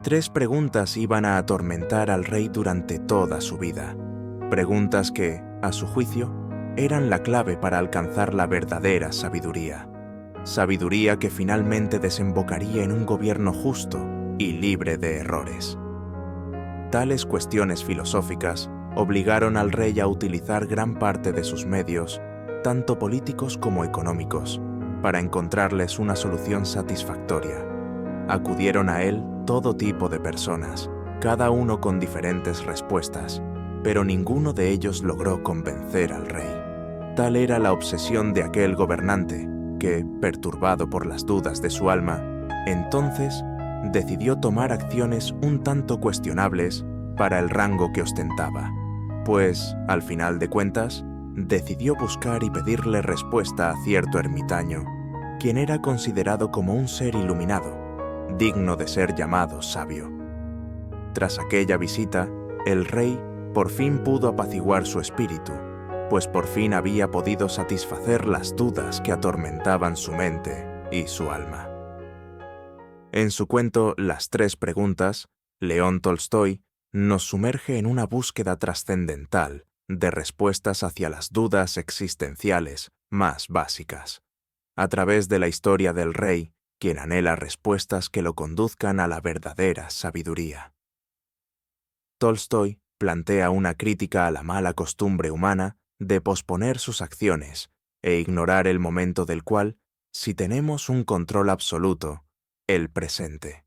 Tres preguntas iban a atormentar al rey durante toda su vida. Preguntas que, a su juicio, eran la clave para alcanzar la verdadera sabiduría. Sabiduría que finalmente desembocaría en un gobierno justo y libre de errores. Tales cuestiones filosóficas obligaron al rey a utilizar gran parte de sus medios, tanto políticos como económicos, para encontrarles una solución satisfactoria. Acudieron a él todo tipo de personas, cada uno con diferentes respuestas, pero ninguno de ellos logró convencer al rey. Tal era la obsesión de aquel gobernante que, perturbado por las dudas de su alma, entonces decidió tomar acciones un tanto cuestionables para el rango que ostentaba, pues, al final de cuentas, decidió buscar y pedirle respuesta a cierto ermitaño, quien era considerado como un ser iluminado, digno de ser llamado sabio. Tras aquella visita, el rey por fin pudo apaciguar su espíritu, pues por fin había podido satisfacer las dudas que atormentaban su mente y su alma. En su cuento Las tres preguntas, León Tolstói nos sumerge en una búsqueda trascendental de respuestas hacia las dudas existenciales más básicas, a través de la historia del rey, quien anhela respuestas que lo conduzcan a la verdadera sabiduría. Tolstói plantea una crítica a la mala costumbre humana de posponer sus acciones e ignorar el momento del cual, si tenemos un control absoluto, el presente.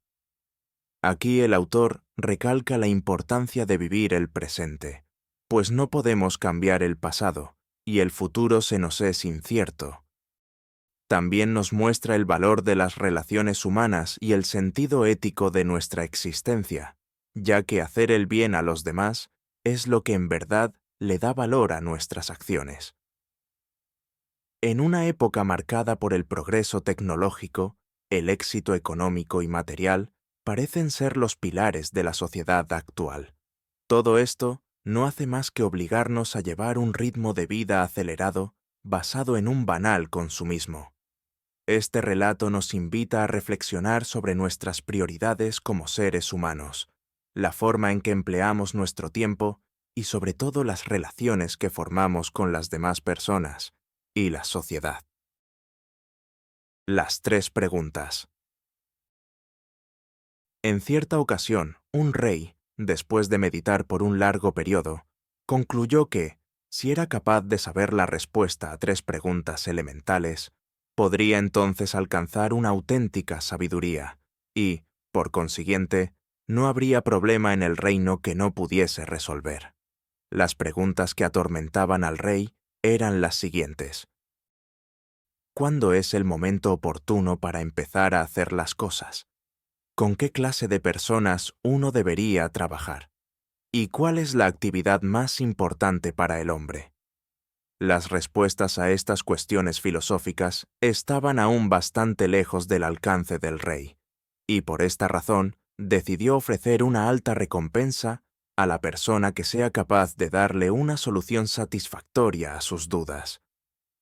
Aquí el autor recalca la importancia de vivir el presente, pues no podemos cambiar el pasado y el futuro se nos es incierto. También nos muestra el valor de las relaciones humanas y el sentido ético de nuestra existencia, ya que hacer el bien a los demás es lo que en verdad le da valor a nuestras acciones. En una época marcada por el progreso tecnológico, el éxito económico y material parecen ser los pilares de la sociedad actual. Todo esto no hace más que obligarnos a llevar un ritmo de vida acelerado basado en un banal consumismo. Este relato nos invita a reflexionar sobre nuestras prioridades como seres humanos, la forma en que empleamos nuestro tiempo y sobre todo las relaciones que formamos con las demás personas y la sociedad. Las tres preguntas. En cierta ocasión, un rey, después de meditar por un largo periodo, concluyó que, si era capaz de saber la respuesta a tres preguntas elementales, podría entonces alcanzar una auténtica sabiduría y, por consiguiente, no habría problema en el reino que no pudiese resolver. Las preguntas que atormentaban al rey eran las siguientes. ¿Cuándo es el momento oportuno para empezar a hacer las cosas? ¿Con qué clase de personas uno debería trabajar? ¿Y cuál es la actividad más importante para el hombre? Las respuestas a estas cuestiones filosóficas estaban aún bastante lejos del alcance del rey, y por esta razón decidió ofrecer una alta recompensa a la persona que sea capaz de darle una solución satisfactoria a sus dudas.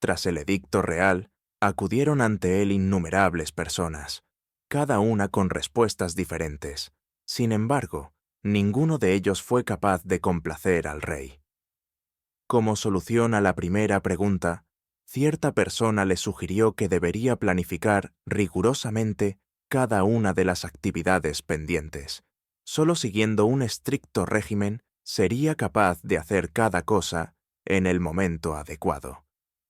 Tras el edicto real, acudieron ante él innumerables personas, cada una con respuestas diferentes. Sin embargo, ninguno de ellos fue capaz de complacer al rey. Como solución a la primera pregunta, cierta persona le sugirió que debería planificar rigurosamente cada una de las actividades pendientes. Solo siguiendo un estricto régimen sería capaz de hacer cada cosa en el momento adecuado.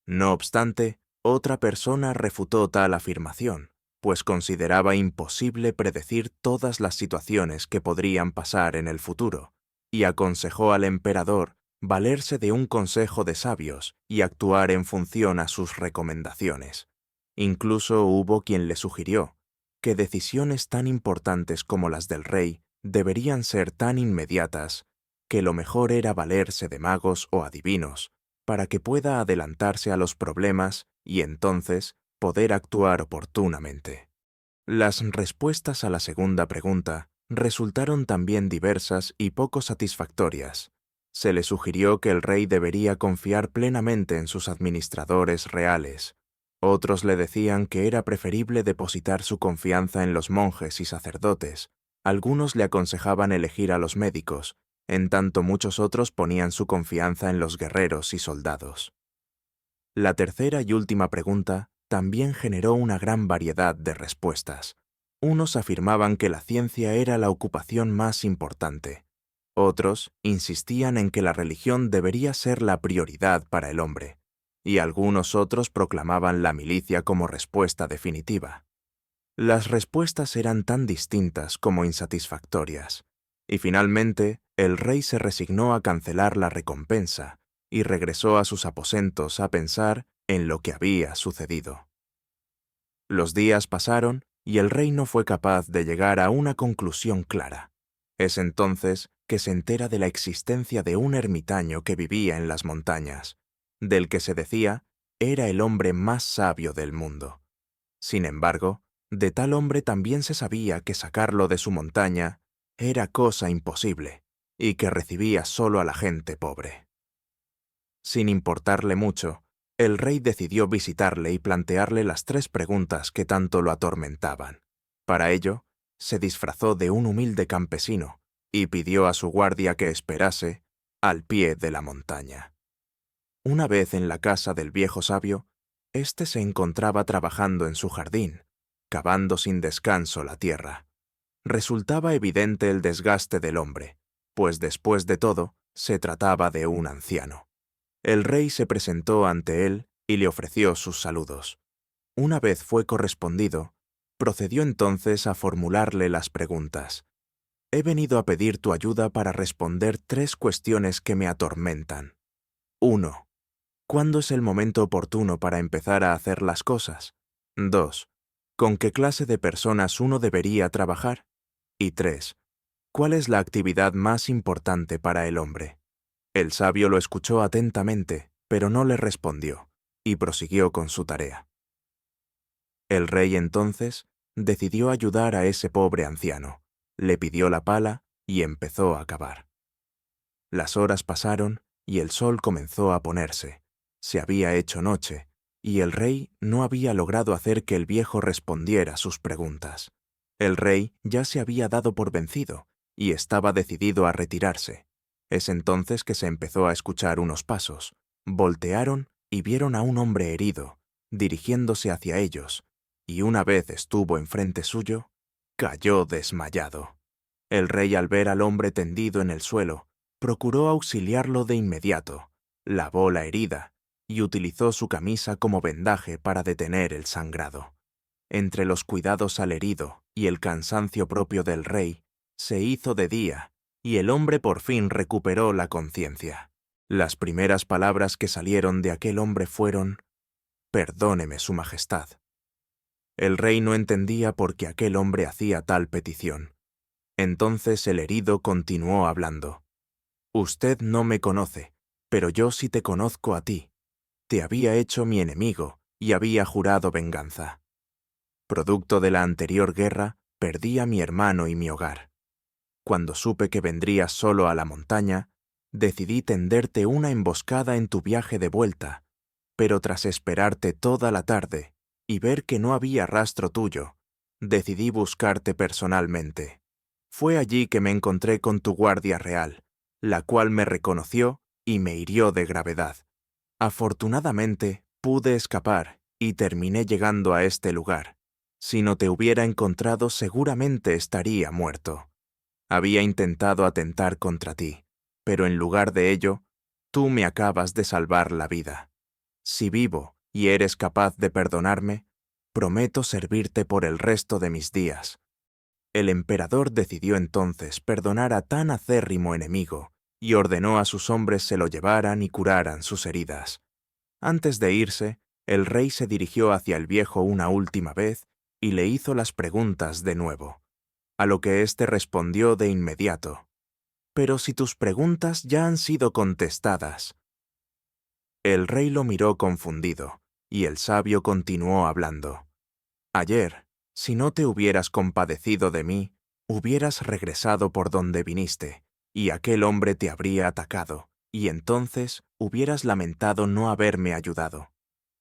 No obstante, otra persona refutó tal afirmación, pues consideraba imposible predecir todas las situaciones que podrían pasar en el futuro, y aconsejó al emperador valerse de un consejo de sabios y actuar en función a sus recomendaciones. Incluso hubo quien le sugirió que decisiones tan importantes como las del rey deberían ser tan inmediatas que lo mejor era valerse de magos o adivinos para que pueda adelantarse a los problemas y entonces poder actuar oportunamente. Las respuestas a la segunda pregunta resultaron también diversas y poco satisfactorias. Se le sugirió que el rey debería confiar plenamente en sus administradores reales. Otros le decían que era preferible depositar su confianza en los monjes y sacerdotes, Algunos le aconsejaban elegir a los médicos, en tanto muchos otros ponían su confianza en los guerreros y soldados. La tercera y última pregunta también generó una gran variedad de respuestas. Unos afirmaban que la ciencia era la ocupación más importante. Otros insistían en que la religión debería ser la prioridad para el hombre, y algunos otros proclamaban la milicia como respuesta definitiva. Las respuestas eran tan distintas como insatisfactorias, y finalmente el rey se resignó a cancelar la recompensa y regresó a sus aposentos a pensar en lo que había sucedido. Los días pasaron y el rey no fue capaz de llegar a una conclusión clara. Es entonces que se entera de la existencia de un ermitaño que vivía en las montañas, del que se decía era el hombre más sabio del mundo. Sin embargo, de tal hombre también se sabía que sacarlo de su montaña era cosa imposible y que recibía solo a la gente pobre. Sin importarle mucho, el rey decidió visitarle y plantearle las 3 preguntas que tanto lo atormentaban. Para ello, se disfrazó de un humilde campesino y pidió a su guardia que esperase al pie de la montaña. Una vez en la casa del viejo sabio, éste se encontraba trabajando en su jardín, cavando sin descanso la tierra. Resultaba evidente el desgaste del hombre, pues después de todo, se trataba de un anciano. El rey se presentó ante él y le ofreció sus saludos. Una vez fue correspondido, procedió entonces a formularle las preguntas. He venido a pedir tu ayuda para responder 3 cuestiones que me atormentan. 1. ¿Cuándo es el momento oportuno para empezar a hacer las cosas? 2. ¿Con qué clase de personas uno debería trabajar? Y 3. ¿Cuál es la actividad más importante para el hombre? El sabio lo escuchó atentamente, pero no le respondió, y prosiguió con su tarea. El rey entonces decidió ayudar a ese pobre anciano, le pidió la pala y empezó a cavar. Las horas pasaron y el sol comenzó a ponerse. Se había hecho noche, y el rey no había logrado hacer que el viejo respondiera sus preguntas. El rey ya se había dado por vencido y estaba decidido a retirarse. Es entonces que se empezó a escuchar unos pasos. Voltearon y vieron a un hombre herido, dirigiéndose hacia ellos, y una vez estuvo enfrente suyo, cayó desmayado. El rey, al ver al hombre tendido en el suelo, procuró auxiliarlo de inmediato, lavó la herida y utilizó su camisa como vendaje para detener el sangrado. Entre los cuidados al herido y el cansancio propio del rey, se hizo de día y el hombre por fin recuperó la conciencia. Las primeras palabras que salieron de aquel hombre fueron: «Perdóneme, Su Majestad». El rey no entendía por qué aquel hombre hacía tal petición. Entonces el herido continuó hablando. «Usted no me conoce, pero yo sí te conozco a ti. Te había hecho mi enemigo y había jurado venganza. Producto de la anterior guerra, perdí a mi hermano y mi hogar. Cuando supe que vendrías solo a la montaña, decidí tenderte una emboscada en tu viaje de vuelta, pero tras esperarte toda la tarde y ver que no había rastro tuyo, decidí buscarte personalmente. Fue allí que me encontré con tu guardia real, la cual me reconoció y me hirió de gravedad. Afortunadamente, pude escapar y terminé llegando a este lugar. Si no te hubiera encontrado, seguramente estaría muerto. Había intentado atentar contra ti, pero en lugar de ello, tú me acabas de salvar la vida. Si vivo y eres capaz de perdonarme, prometo servirte por el resto de mis días». El emperador decidió entonces perdonar a tan acérrimo enemigo y ordenó a sus hombres se lo llevaran y curaran sus heridas. Antes de irse, el rey se dirigió hacia el viejo una última vez y le hizo las preguntas de nuevo, a lo que éste respondió de inmediato: «Pero si tus preguntas ya han sido contestadas». El rey lo miró confundido, y el sabio continuó hablando. «Ayer, si no te hubieras compadecido de mí, hubieras regresado por donde viniste, y aquel hombre te habría atacado, y entonces hubieras lamentado no haberme ayudado.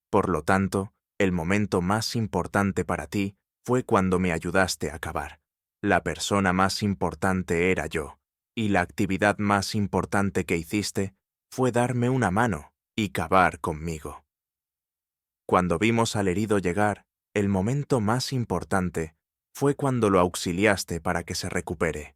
Por lo tanto, el momento más importante para ti fue cuando me ayudaste a cavar. La persona más importante era yo, y la actividad más importante que hiciste fue darme una mano y cavar conmigo. Cuando vimos al herido llegar, el momento más importante fue cuando lo auxiliaste para que se recupere,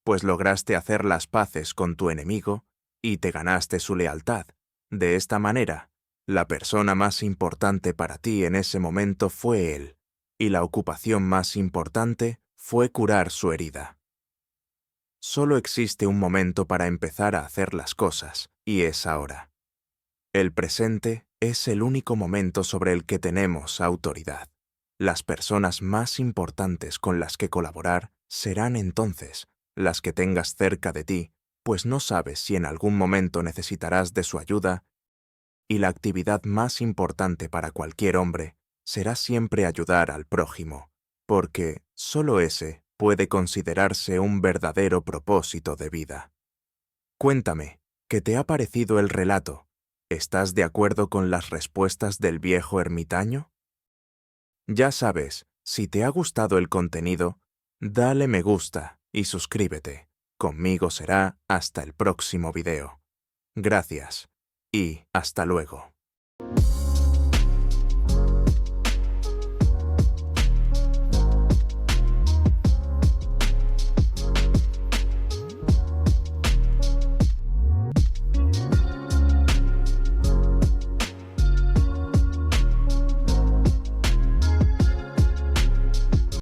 pues lograste hacer las paces con tu enemigo y te ganaste su lealtad. De esta manera, la persona más importante para ti en ese momento fue él, y la ocupación más importante fue curar su herida. Solo existe un momento para empezar a hacer las cosas, y es ahora. El presente es el único momento sobre el que tenemos autoridad. Las personas más importantes con las que colaborar serán entonces las que tengas cerca de ti, pues no sabes si en algún momento necesitarás de su ayuda, y la actividad más importante para cualquier hombre será siempre ayudar al prójimo, porque solo ese puede considerarse un verdadero propósito de vida. Cuéntame, ¿qué te ha parecido el relato? ¿Estás de acuerdo con las respuestas del viejo ermitaño? Ya sabes, si te ha gustado el contenido, dale me gusta y suscríbete. Conmigo será hasta el próximo video. Gracias y hasta luego.